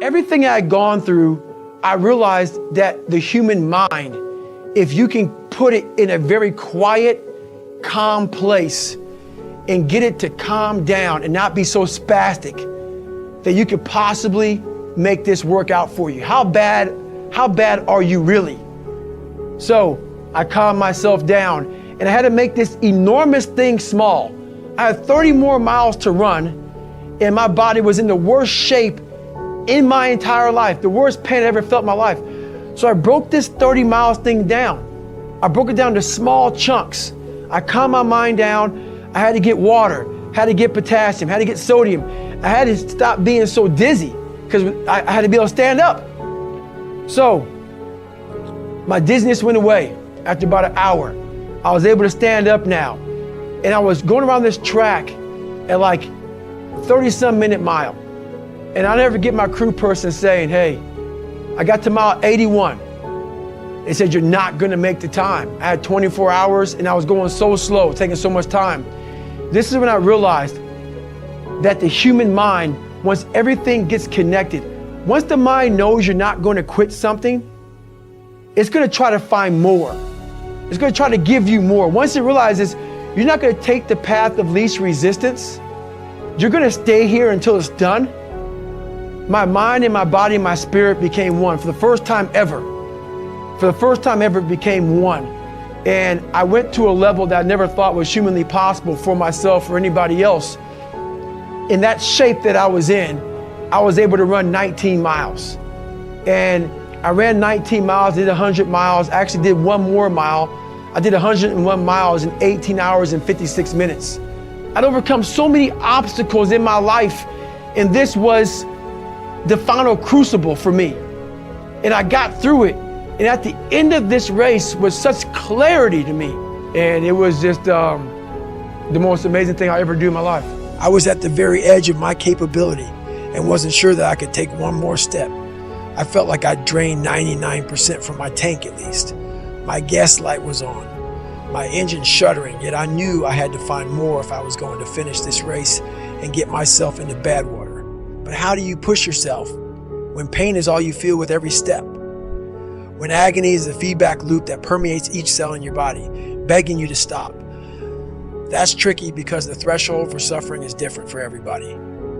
Everything I had gone through, I realized that the human mind, if you can put it in a very quiet, calm place and get it to calm down and not be so spastic, that you could possibly make this work out for you. How bad are you really? So I calmed myself down and I had to make this enormous thing small. I had 30 more miles to run and my body was in the worst shape in my entire life, the worst pain I ever felt in my life. So I broke this 30 miles thing down. I broke it down to small chunks. I calmed my mind down. I had to get water, had to get potassium, had to get sodium. I had to stop being so dizzy because I had to be able to stand up. So my dizziness went away after about an hour. I was able to stand up now. And I was going around this track at like 30-some minute mile. And I'll never get my crew person saying, hey, I got to mile 81. They said, you're not gonna make the time. I had 24 hours and I was going so slow, taking so much time. This is when I realized that the human mind, once everything gets connected, once the mind knows you're not gonna quit something, it's gonna try to find more. It's gonna try to give you more. Once it realizes you're not gonna take the path of least resistance, you're gonna stay here until it's done. My mind and my body and my spirit became one for the first time ever. For the first time ever, it became one. And I went to a level that I never thought was humanly possible for myself or anybody else. In that shape that I was in, I was able to run 19 miles. And I ran 19 miles, did 100 miles, actually did one more mile. I did 101 miles in 18 hours and 56 minutes. I'd overcome so many obstacles in my life, and this was the final crucible for me. And I got through it. And at the end of this race was such clarity to me. And it was just the most amazing thing I ever do in my life. I was at the very edge of my capability and wasn't sure that I could take one more step. I felt like I drained 99% from my tank at least. My gas light was on, my engine shuddering, yet I knew I had to find more if I was going to finish this race and get myself into bad water. But how do you push yourself when pain is all you feel with every step? When agony is the feedback loop that permeates each cell in your body, begging you to stop. That's tricky because the threshold for suffering is different for everybody.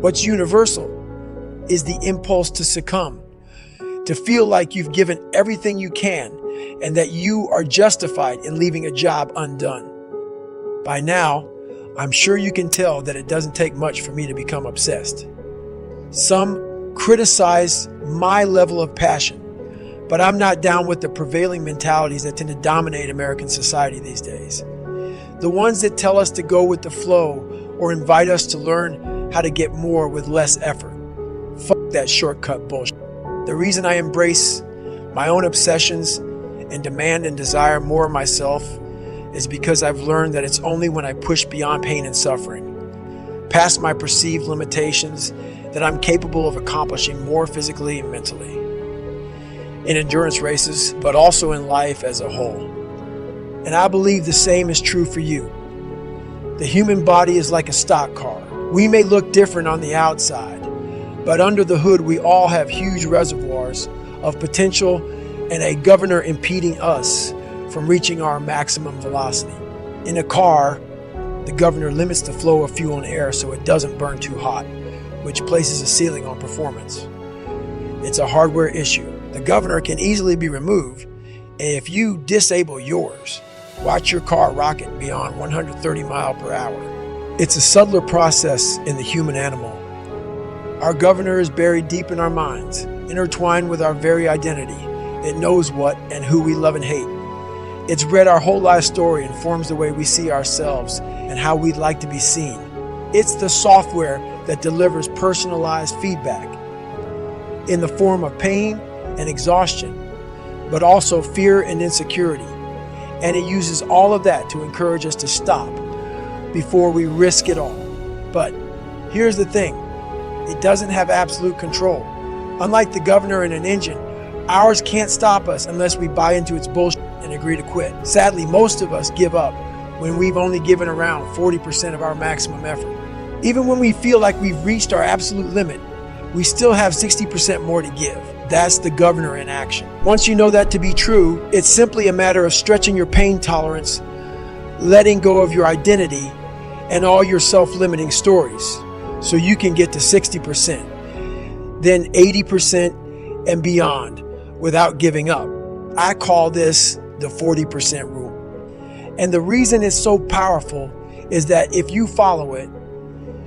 What's universal is the impulse to succumb, to feel like you've given everything you can and that you are justified in leaving a job undone. By now, I'm sure you can tell that it doesn't take much for me to become obsessed. Some criticize my level of passion, but I'm not down with the prevailing mentalities that tend to dominate American society these days. The ones that tell us to go with the flow or invite us to learn how to get more with less effort. Fuck that shortcut bullshit. The reason I embrace my own obsessions and demand and desire more of myself is because I've learned that it's only when I push beyond pain and suffering, past my perceived limitations, that I'm capable of accomplishing more physically and mentally. In endurance races, but also in life as a whole. And I believe the same is true for you. The human body is like a stock car. We may look different on the outside, but under the hood we all have huge reservoirs of potential and a governor impeding us from reaching our maximum velocity. In a car, the governor limits the flow of fuel and air so it doesn't burn too hot, which places a ceiling on performance. It's a hardware issue. The governor can easily be removed, and if you disable yours, watch your car rocket beyond 130 miles per hour. It's a subtler process in the human animal. Our governor is buried deep in our minds, intertwined with our very identity. It knows what and who we love and hate. It's read our whole life story and forms the way we see ourselves and how we'd like to be seen. It's the software that delivers personalized feedback in the form of pain and exhaustion, but also fear and insecurity. And it uses all of that to encourage us to stop before we risk it all. But here's the thing, it doesn't have absolute control. Unlike the governor in an engine, ours can't stop us unless we buy into its bullshit and agree to quit. Sadly, most of us give up when we've only given around 40% of our maximum effort. Even when we feel like we've reached our absolute limit, we still have 60% more to give. That's the governor in action. Once you know that to be true, it's simply a matter of stretching your pain tolerance, letting go of your identity and all your self-limiting stories so you can get to 60%, then 80% and beyond without giving up. I call this the 40% rule. And the reason it's so powerful is that if you follow it,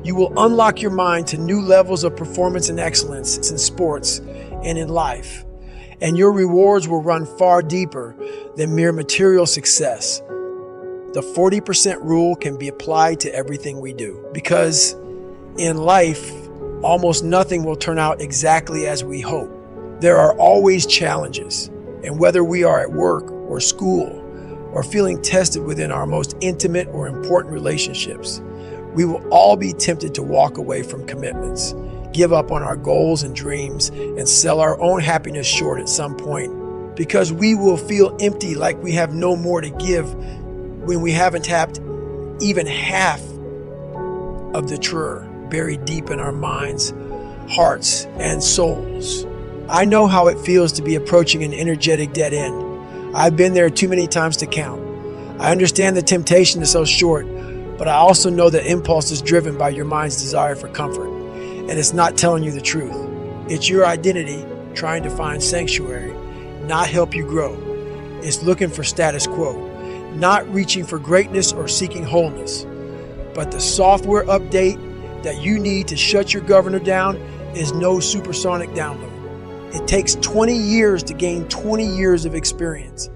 you will unlock your mind to new levels of performance and excellence in sports and in life. And your rewards will run far deeper than mere material success. The 40% rule can be applied to everything we do, because in life, almost nothing will turn out exactly as we hope. There are always challenges, and whether we are at work or school or feeling tested within our most intimate or important relationships, we will all be tempted to walk away from commitments, give up on our goals and dreams, and sell our own happiness short at some point, because we will feel empty, like we have no more to give when we haven't tapped even half of the treasure buried deep in our minds, hearts, and souls. I know how it feels to be approaching an energetic dead end. I've been there too many times to count. I understand the temptation to sell short, but I also know that impulse is driven by your mind's desire for comfort, and it's not telling you the truth. It's your identity trying to find sanctuary, not help you grow. It's looking for status quo, not reaching for greatness or seeking wholeness. But the software update that you need to shut your governor down is no supersonic download. It takes 20 years to gain 20 years of experience.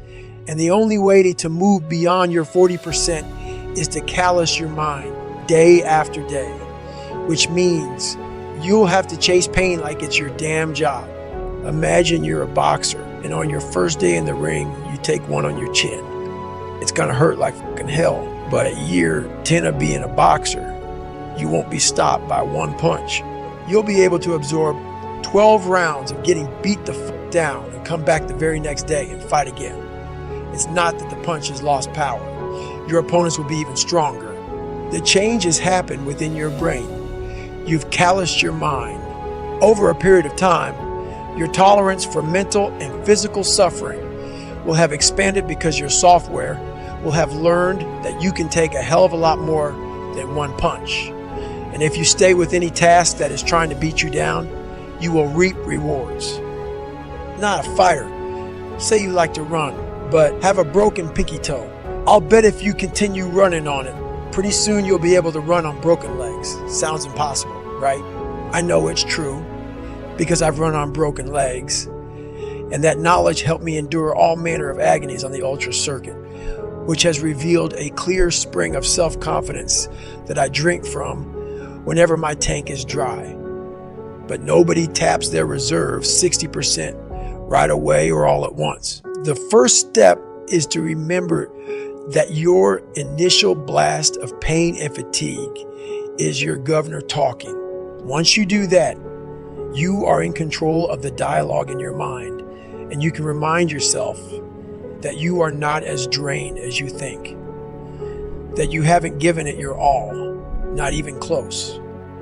And the only way to move beyond your 40% is to callous your mind day after day, which means you'll have to chase pain like it's your damn job. Imagine you're a boxer, and on your first day in the ring, you take one on your chin. It's gonna hurt like fucking hell, but at year 10 of being a boxer, you won't be stopped by one punch. You'll be able to absorb 12 rounds of getting beat the fuck down and come back the very next day and fight again. It's not that the punch has lost power. Your opponents will be even stronger. The change has happened within your brain. You've calloused your mind. Over a period of time, your tolerance for mental and physical suffering will have expanded, because your software will have learned that you can take a hell of a lot more than one punch. And if you stay with any task that is trying to beat you down, you will reap rewards. Not a fighter. Say you like to run, but have a broken pinky toe. I'll bet if you continue running on it, pretty soon you'll be able to run on broken legs. Sounds impossible, right? I know it's true, because I've run on broken legs, and that knowledge helped me endure all manner of agonies on the ultra circuit, which has revealed a clear spring of self-confidence that I drink from whenever my tank is dry. But nobody taps their reserve 60% right away or all at once. The first step is to remember that your initial blast of pain and fatigue is your governor talking. Once you do that, you are in control of the dialogue in your mind, and you can remind yourself that you are not as drained as you think, that you haven't given it your all, not even close.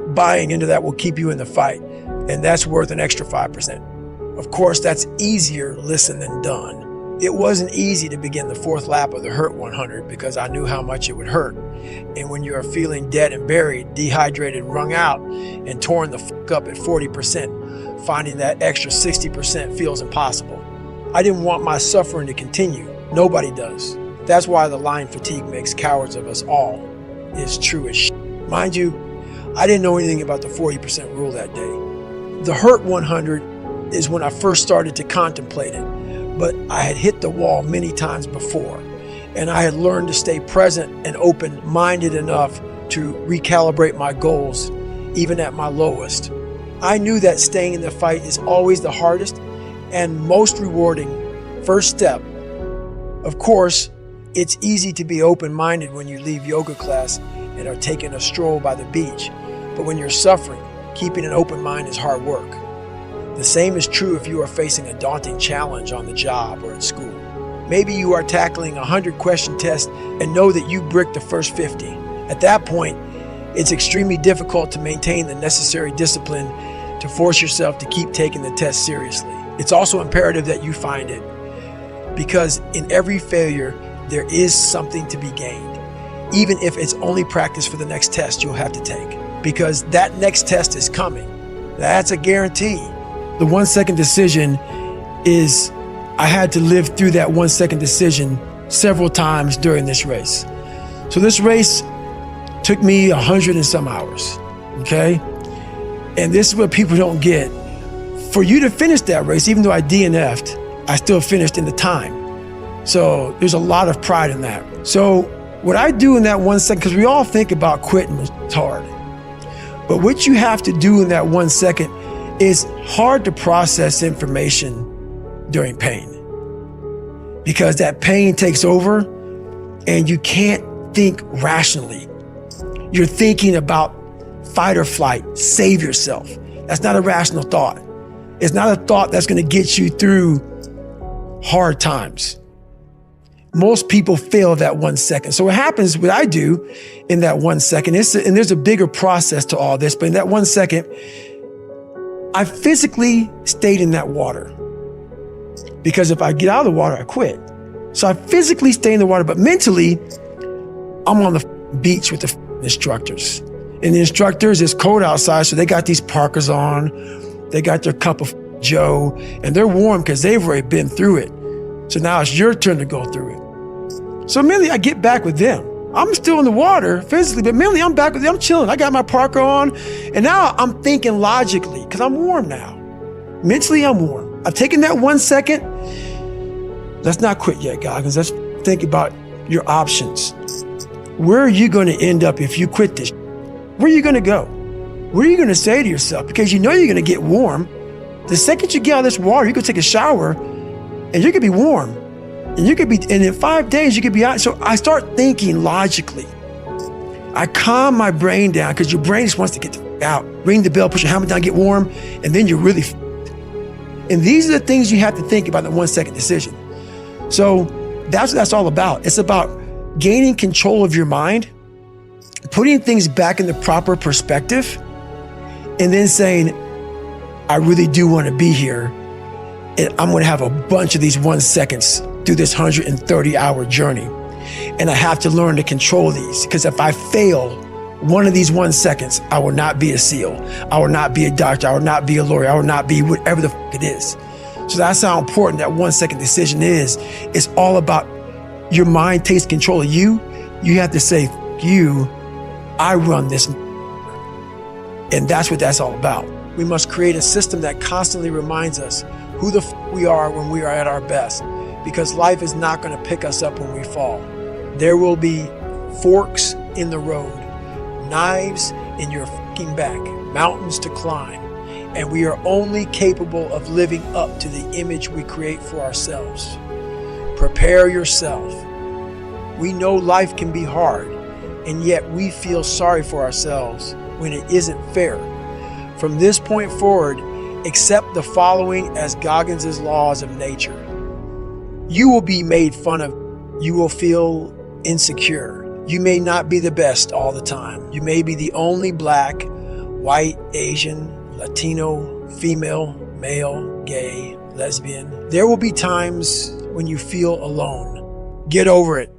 Buying into that will keep you in the fight, and that's worth an extra 5%. Of course, that's easier listened than done. It wasn't easy to begin the fourth lap of the Hurt 100, because I knew how much it would hurt. And when you are feeling dead and buried, dehydrated, wrung out, and torn the fuck up at 40%, finding that extra 60% feels impossible. I didn't want my suffering to continue. Nobody does. That's why the line fatigue makes cowards of us all. It's true as shit. Mind you, I didn't know anything about the 40% rule that day. The Hurt 100 is when I first started to contemplate it, but I had hit the wall many times before, and I had learned to stay present and open-minded enough to recalibrate my goals, even at my lowest. I knew that staying in the fight is always the hardest and most rewarding first step. Of course, it's easy to be open-minded when you leave yoga class and are taking a stroll by the beach, but when you're suffering, keeping an open mind is hard work. The same is true if you are facing a daunting challenge on the job or at school. Maybe you are tackling a 100-question test and know that you bricked the first 50. At that point, it's extremely difficult to maintain the necessary discipline to force yourself to keep taking the test seriously. It's also imperative that you find it, because in every failure, there is something to be gained, even if it's only practice for the next test you'll have to take, because that next test is coming. That's a guarantee. The 1 second decision is, I had to live through that 1 second decision several times during this race. So this race took me 100 and some hours, okay? And this is what people don't get. For you to finish that race, even though I DNF'd, I still finished in the time. So there's a lot of pride in that. So what I do in that 1 second, because we all think about quitting, it's hard. But what you have to do in that 1 second is hard to process information during pain, because that pain takes over and you can't think rationally. You're thinking about fight or flight, save yourself. That's not a rational thought. It's not a thought that's going to get you through hard times. Most people fail that 1 second. So what happens, what I do in that 1 second, and there's a bigger process to all this, but in that 1 second, I physically stayed in that water. Because if I get out of the water, I quit. So I physically stay in the water, but mentally, I'm on the beach with the instructors. And the instructors, it's cold outside, so they got these parkas on. They got their cup of Joe, and they're warm because they've already been through it. So now it's your turn to go through it. So mentally, I get back with them. I'm still in the water physically, but mentally, I'm back with them. I'm chilling. I got my parka on, and now I'm thinking logically because I'm warm now. Mentally, I'm warm. I've taken that 1 second. Let's not quit yet, Goggins. Let's think about your options. Where are you going to end up if you quit this? Where are you going to go? What are you going to say to yourself? Because you know you're going to get warm. The second you get out of this water, you can take a shower and you're going to be warm. And in 5 days, you could be out. So I start thinking logically. I calm my brain down because your brain just wants to get out. Ring the bell, push your helmet down, get warm, and then you're really And these are the things you have to think about in the 1 second decision. So that's what that's all about. It's about gaining control of your mind, putting things back in the proper perspective, and then saying, I really do want to be here. And I'm going to have a bunch of these 1 seconds through this 130-hour journey. And I have to learn to control these, because if I fail one of these 1 seconds, I will not be a SEAL. I will not be a doctor. I will not be a lawyer. I will not be whatever the it is. So that's how important that 1 second decision is. It's all about your mind takes control of you. You have to say, you, I run this. And that's what that's all about. We must create a system that constantly reminds us who the we are when we are at our best, because life is not going to pick us up when we fall. There will be forks in the road, knives in your back, mountains to climb, and we are only capable of living up to the image we create for ourselves. Prepare yourself. We know life can be hard, and yet we feel sorry for ourselves when it isn't fair. From this point forward, accept the following as Goggins' laws of nature. You will be made fun of. You will feel insecure. You may not be the best all the time. You may be the only black, white, Asian, Latino, female, male, gay, lesbian. There will be times when you feel alone. Get over it.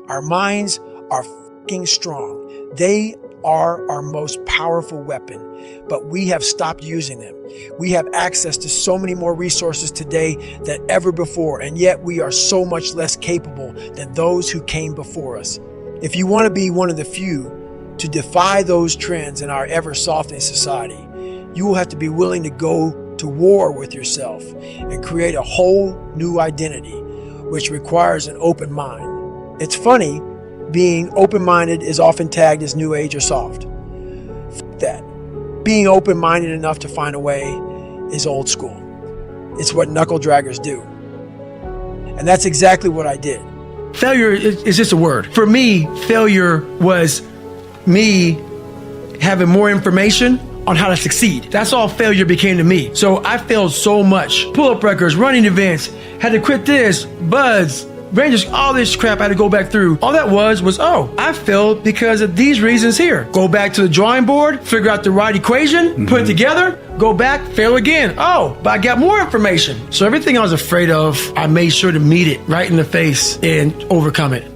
Our minds are fucking strong. They are our most powerful weapon, but we have stopped using them. We have access to so many more resources today than ever before, and yet we are so much less capable than those who came before us. If you want to be one of the few to defy those trends in our ever-softening society, you will have to be willing to go to war with yourself and create a whole new identity, which requires an open mind. It's funny, being open-minded is often tagged as new age or soft. F that. Being open-minded enough to find a way is old school. It's what knuckle draggers do. And that's exactly what I did. Failure is just a word. For me, failure was me having more information on how to succeed. That's all failure became to me. So I failed so much. Pull-up records, running events, had to quit this, buds, brain just all this crap I had to go back through. All that was, oh, I failed because of these reasons here. Go back to the drawing board, figure out the right equation, put it together, go back, fail again. Oh, but I got more information. So everything I was afraid of, I made sure to meet it right in the face and overcome it.